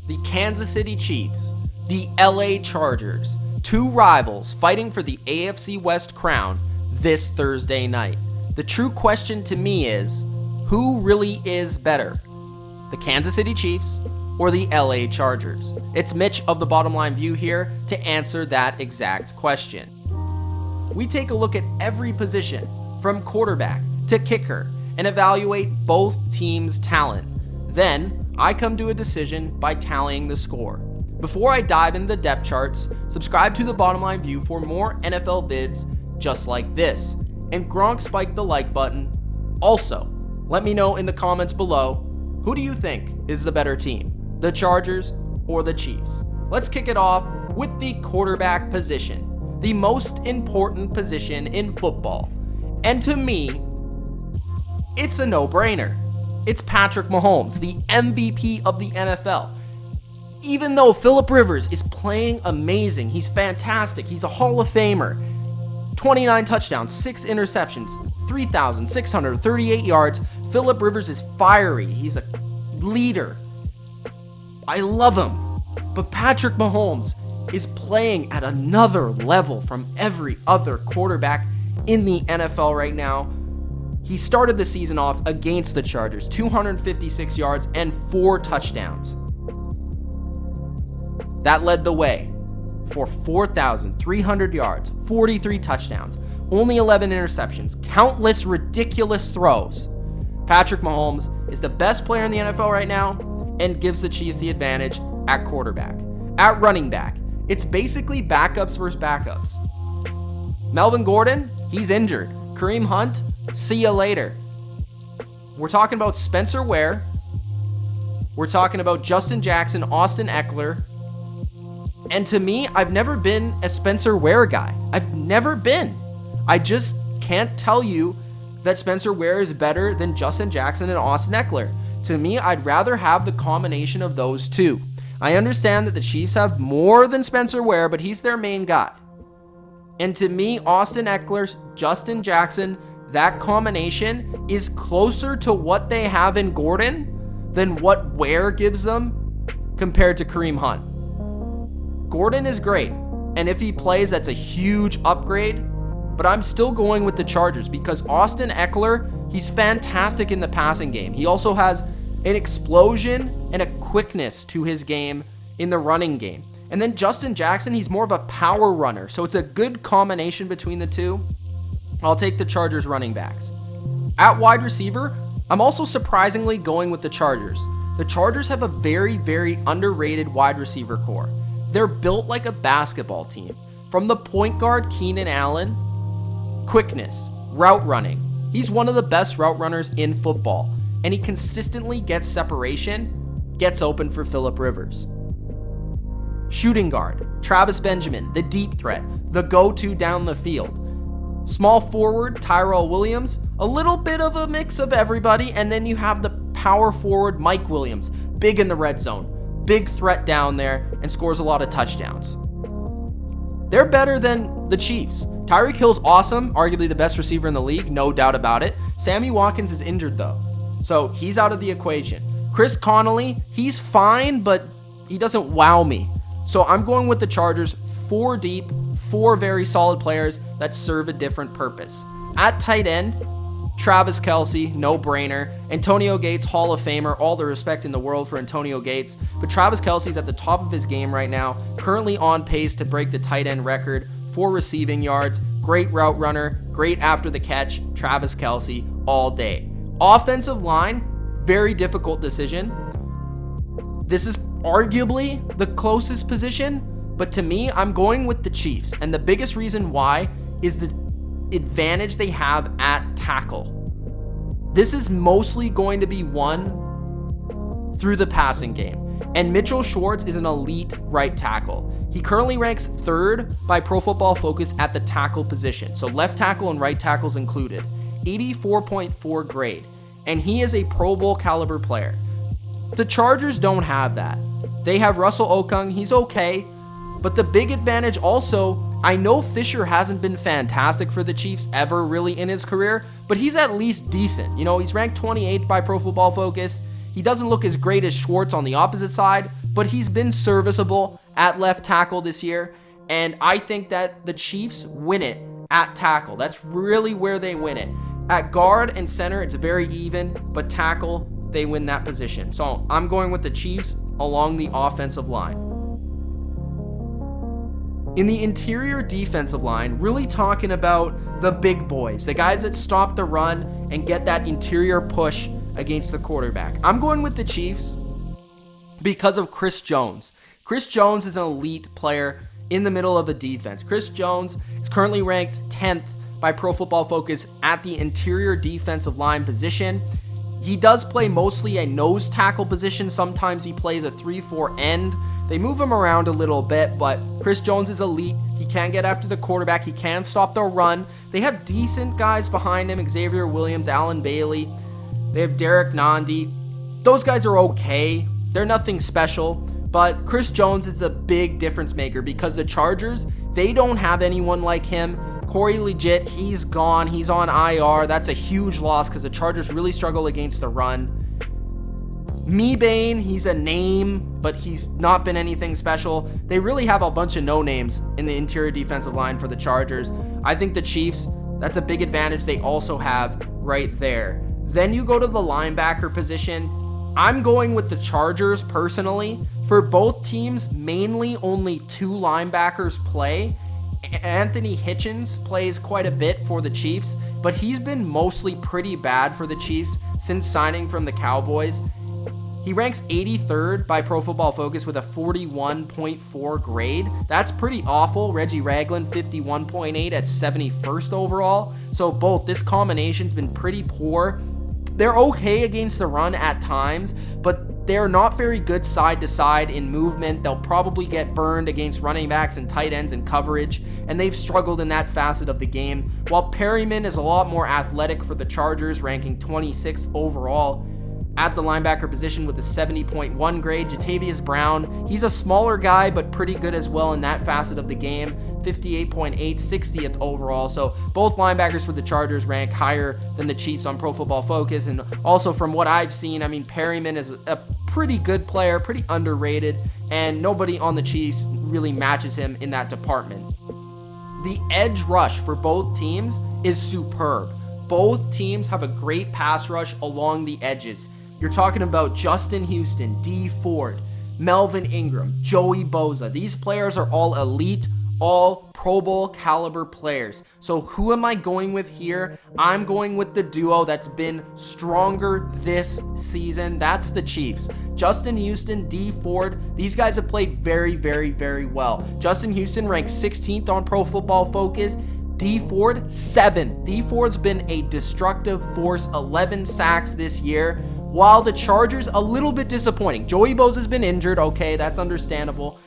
the Kansas City Chiefs, the LA Chargers, two rivals fighting for the AFC West crown this Thursday night. The true question to me is, who really is better? The Kansas City Chiefs or the LA Chargers? It's Mitch of TheBottomLineView here to answer that exact question. We take a look at every position from quarterback to kicker and evaluate both teams' talent. Then I come to a decision by tallying the score. Before I dive into the depth charts, subscribe to The Bottom Line View for more NFL vids just like this. And Gronk spiked the like button. Also, let me know in the comments below, who do you think is the better team? The Chargers or the Chiefs? Let's kick it off with the quarterback position, the most important position in football. And to me, it's a no-brainer. It's Patrick Mahomes, the MVP of the NFL. Even though Philip Rivers is playing amazing, he's fantastic, he's a Hall of Famer, 29 touchdowns, 6 interceptions, 3,638 yards. Philip Rivers is fiery, he's a leader. I love him. But Patrick Mahomes is playing at another level from every other quarterback in the NFL right now. He started the season off against the Chargers, 256 yards and 4 touchdowns. That led the way for 4,300 yards, 43 touchdowns, only 11 interceptions, countless ridiculous throws. Patrick Mahomes is the best player in the NFL right now and gives the Chiefs the advantage at quarterback. At running back, it's basically backups versus backups. Melvin Gordon, he's injured. Kareem Hunt, see ya later. We're talking about Spencer Ware. We're talking about Justin Jackson, Austin Eckler. And to me, I've never been a Spencer Ware guy. I've never been. I just can't tell you that Spencer Ware is better than Justin Jackson and Austin Eckler. To me, I'd rather have the combination of those two. I understand that the Chiefs have more than Spencer Ware, but he's their main guy. And to me, Austin Eckler, Justin Jackson, that combination is closer to what they have in Gordon than what Ware gives them compared to Kareem Hunt. Gordon is great, and if he plays, that's a huge upgrade, but I'm still going with the Chargers because Austin Eckler, he's fantastic in the passing game. He also has an explosion and a quickness to his game in the running game. And then Justin Jackson, he's more of a power runner. So it's a good combination between the two. I'll take the Chargers running backs. At wide receiver, I'm also surprisingly going with the Chargers. The Chargers have a very, very underrated wide receiver core. They're built like a basketball team. From the point guard, Keenan Allen, quickness, route running. He's one of the best route runners in football. And he consistently gets separation, gets open for Philip Rivers. Shooting guard, Travis Benjamin, the deep threat, the go-to down the field. Small forward, Tyrell Williams, a little bit of a mix of everybody, and then you have the power forward, Mike Williams, big in the red zone, big threat down there, and scores a lot of touchdowns. They're better than the Chiefs. Tyreek Hill's awesome, arguably the best receiver in the league, no doubt about it. Sammy Watkins is injured though, so he's out of the equation. Chris Connolly, he's fine, but he doesn't wow me. So I'm going with the Chargers, 4 deep, 4 very solid players that serve a different purpose. At tight end, Travis Kelce, no-brainer. Antonio Gates, Hall of Famer, all the respect in the world for Antonio Gates. But Travis Kelce's at the top of his game right now, currently on pace to break the tight end record for receiving yards. Great route runner, great after the catch, Travis Kelce all day. Offensive line, very difficult decision. This is arguably the closest position, but to me, I'm going with the Chiefs. And the biggest reason why is the advantage they have at tackle. This is mostly going to be won through the passing game. And Mitchell Schwartz is an elite right tackle. He currently ranks 3rd by Pro Football Focus at the tackle position. So left tackle and right tackles included. 84.4 grade. And he is a Pro Bowl caliber player. The Chargers don't have that. They have Russell Okung, he's okay, but the big advantage also, I know Fisher hasn't been fantastic for the Chiefs ever really in his career, but he's at least decent. You know, he's ranked 28th by Pro Football Focus. He doesn't look as great as Schwartz on the opposite side, but he's been serviceable at left tackle this year. And I think that the Chiefs win it at tackle. That's really where they win it. At guard and center, it's very even, but tackle, they win that position. So I'm going with the Chiefs along the offensive line. In the interior defensive line, really talking about the big boys, the guys that stop the run and get that interior push against the quarterback. I'm going with the Chiefs because of Chris Jones. Chris Jones is an elite player in the middle of a defense. Chris Jones is currently ranked 10th by Pro Football Focus at the interior defensive line position. He does play mostly a nose tackle position. Sometimes he plays a 3-4 end. They move him around a little bit, but Chris Jones is elite. He can get after the quarterback. He can stop the run. They have decent guys behind him. Xavier Williams, Alan Bailey. They have Derek Nandi. Those guys are okay. They're nothing special. But Chris Jones is the big difference maker because the Chargers, they don't have anyone like him. Corey Legit, he's gone. He's on IR. That's a huge loss because the Chargers really struggle against the run. Mebane, he's a name, but he's not been anything special. They really have a bunch of no-names in the interior defensive line for the Chargers. I think the Chiefs, that's a big advantage they also have right there. Then you go to the linebacker position. I'm going with the Chargers personally. For both teams, mainly only 2 linebackers play. Anthony Hitchens plays quite a bit for the Chiefs, but he's been mostly pretty bad for the Chiefs since signing from the Cowboys. He ranks 83rd by Pro Football Focus with a 41.4 grade. That's pretty awful. Reggie Ragland, 51.8 at 71st overall. So both, this combination's been pretty poor. They're okay against the run at times, but they're not very good side to side in movement. They'll probably get burned against running backs and tight ends in coverage, and they've struggled in that facet of the game. While Perryman is a lot more athletic for the Chargers, ranking 26th overall at the linebacker position with a 70.1 grade. Jatavius Brown, he's a smaller guy, but pretty good as well in that facet of the game. 58.8, 60th overall. So both linebackers for the Chargers rank higher than the Chiefs on Pro Football Focus. And also from what I've seen, I mean, Perryman is a pretty good player, pretty underrated, and nobody on the Chiefs really matches him in that department. The edge rush for both teams is superb. Both teams have a great pass rush along the edges. You're talking about Justin Houston, D Ford, Melvin Ingram, Joey Bosa. These players are all elite, all Pro Bowl caliber players. So who am I going with here? I'm going with the duo that's been stronger this season. That's the Chiefs. Justin Houston, D Ford, these guys have played very, very, very well. Justin Houston ranks 16th on Pro Football Focus. D Ford, 7th. D Ford's been a destructive force, 11 sacks this year. While the Chargers, a little bit disappointing. Joey Bosa's been injured. Okay, that's understandable.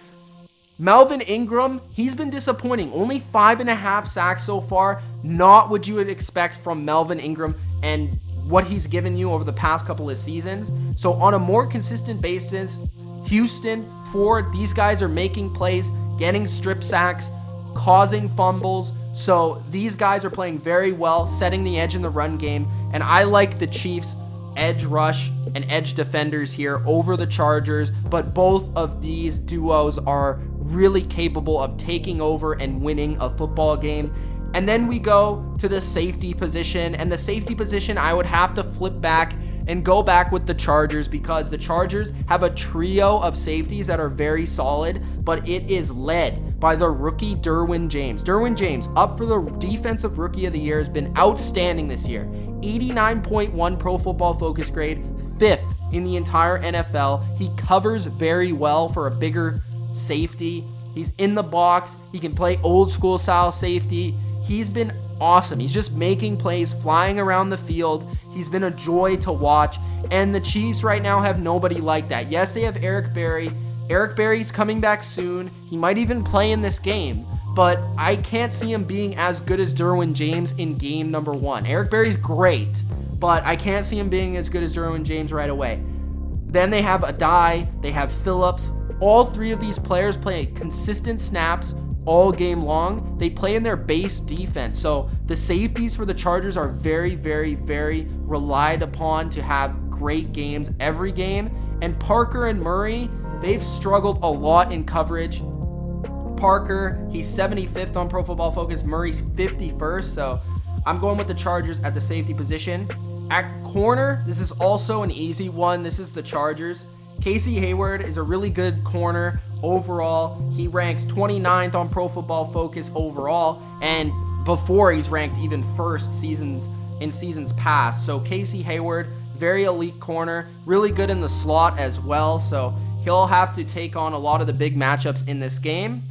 Melvin Ingram, he's been disappointing. Only 5.5 sacks so far. Not what you would expect from Melvin Ingram and what he's given you over the past couple of seasons. So on a more consistent basis, Houston, Ford, these guys are making plays, getting strip sacks, causing fumbles. So these guys are playing very well, setting the edge in the run game. And I like the Chiefs' edge rush and edge defenders here over the Chargers, but both of these duos are really capable of taking over and winning a football game. And then we go to the safety position, and the safety position I would have to flip back and go back with the Chargers because the Chargers have a trio of safeties that are very solid, but it is led by the rookie Derwin James. Derwin James, up for the Defensive Rookie of the Year, has been outstanding this year. 89.1 Pro Football Focus grade, 5th in the entire NFL. He covers very well for a bigger safety. He's in the box. He can play old school style safety. He's been awesome. He's just making plays, flying around the field. He's been a joy to watch. And the Chiefs right now have nobody like that. Yes, they have Eric Berry. Eric Berry's coming back soon. He might even play in this game, but I can't see him being as good as Derwin James in game number 1. Eric Berry's great, but I can't see him being as good as Derwin James right away. Then they have Adai, they have Phillips. All 3 of these players play consistent snaps all game long. They play in their base defense. So the safeties for the Chargers are very, very, very relied upon to have great games every game. And Parker and Murray, they've struggled a lot in coverage. Parker, he's 75th on Pro Football Focus. Murray's 51st. So I'm going with the Chargers at the safety position. At corner, this is also an easy one. This is the Chargers. Casey Hayward is a really good corner overall. He ranks 29th on Pro Football Focus overall, and before he's ranked even first in seasons past. So Casey Hayward, very elite corner, really good in the slot as well. So he'll have to take on a lot of the big matchups in this game.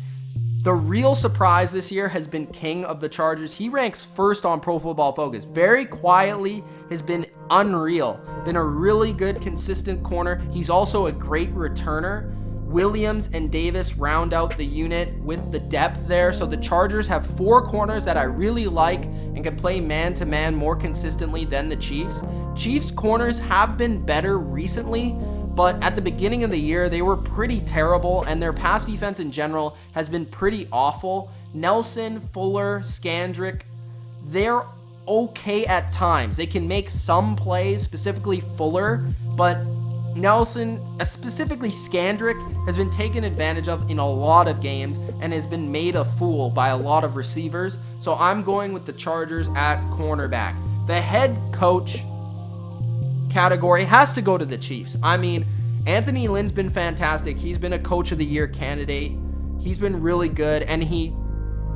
The real surprise this year has been King of the Chargers. He ranks first on Pro Football Focus. Very quietly has been unreal. Been a really good, consistent corner. He's also a great returner. Williams and Davis round out the unit with the depth there. So the Chargers have 4 corners that I really like and can play man-to-man more consistently than the Chiefs. Chiefs corners have been better recently, but at the beginning of the year, they were pretty terrible, and their pass defense in general has been pretty awful. Nelson, Fuller, Scandrick, they're okay at times. They can make some plays, specifically Fuller, but Nelson, specifically Scandrick, has been taken advantage of in a lot of games and has been made a fool by a lot of receivers. So I'm going with the Chargers at cornerback. The head coach category has to go to the Chiefs. I mean, Anthony Lynn's been fantastic. He's been a coach of the year candidate. He's been really good, and he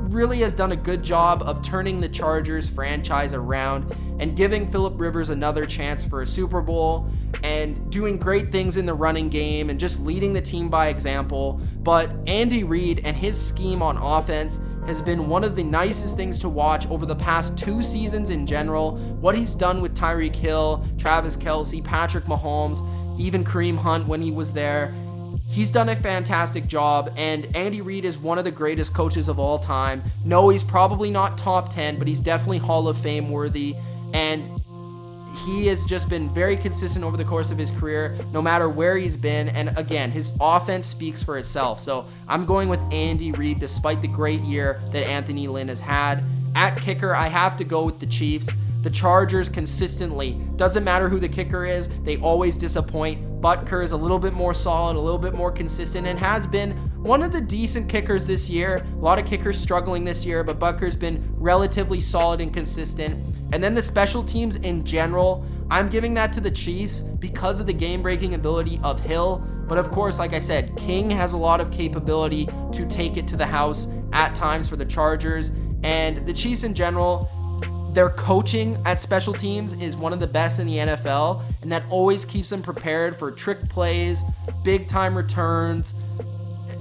really has done a good job of turning the Chargers franchise around and giving Phillip Rivers another chance for a Super Bowl and doing great things in the running game and just leading the team by example. But Andy Reid and his scheme on offense has been one of the nicest things to watch over the past 2 seasons in general. What he's done with Tyreek Hill, Travis Kelce, Patrick Mahomes, even Kareem Hunt when he was there. He's done a fantastic job, and Andy Reid is one of the greatest coaches of all time. No, he's probably not top 10, but he's definitely Hall of Fame worthy, and he has just been very consistent over the course of his career, no matter where he's been. And again, his offense speaks for itself. So I'm going with Andy Reid, despite the great year that Anthony Lynn has had. At kicker, I have to go with the Chiefs. The Chargers consistently, doesn't matter who the kicker is, they always disappoint. Butker is a little bit more solid, a little bit more consistent, and has been one of the decent kickers this year. A lot of kickers struggling this year, but Butker's been relatively solid and consistent. And then the special teams in general, I'm giving that to the Chiefs because of the game-breaking ability of Hill. But of course, like I said, King has a lot of capability to take it to the house at times for the Chargers. And the Chiefs in general, their coaching at special teams is one of the best in the NFL, and that always keeps them prepared for trick plays, big-time returns,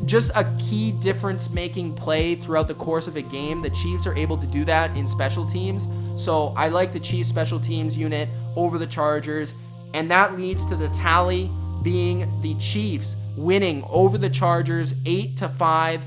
just a key difference-making play throughout the course of a game. The Chiefs are able to do that in special teams, so I like the Chiefs special teams unit over the Chargers, and that leads to the tally being the Chiefs winning over the Chargers 8-5.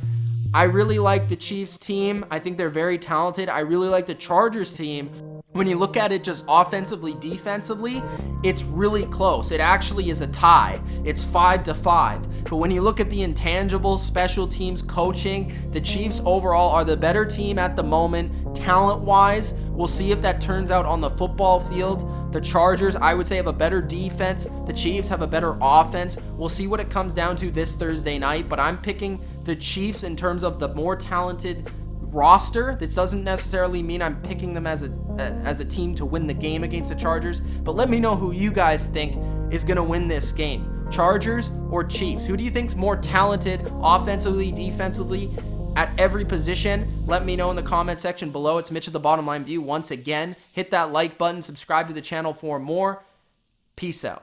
I really like the Chiefs team. I think they're very talented. I really like the Chargers team. When you look at it just offensively, defensively, it's really close. It actually is a tie. It's 5-5. But when you look at the intangible special teams coaching, the Chiefs overall are the better team at the moment, talent-wise. We'll see if that turns out on the football field. The Chargers, I would say, have a better defense. The Chiefs have a better offense. We'll see what it comes down to this Thursday night, but I'm picking the Chiefs in terms of the more talented roster. This doesn't necessarily mean I'm picking them as a team to win the game against the Chargers, but let me know who you guys think is going to win this game. Chargers or Chiefs? Who do you think's more talented offensively, defensively, at every position? Let me know in the comment section below. It's Mitch of TheBottomLineView once again. Hit that like button, subscribe to the channel for more. Peace out.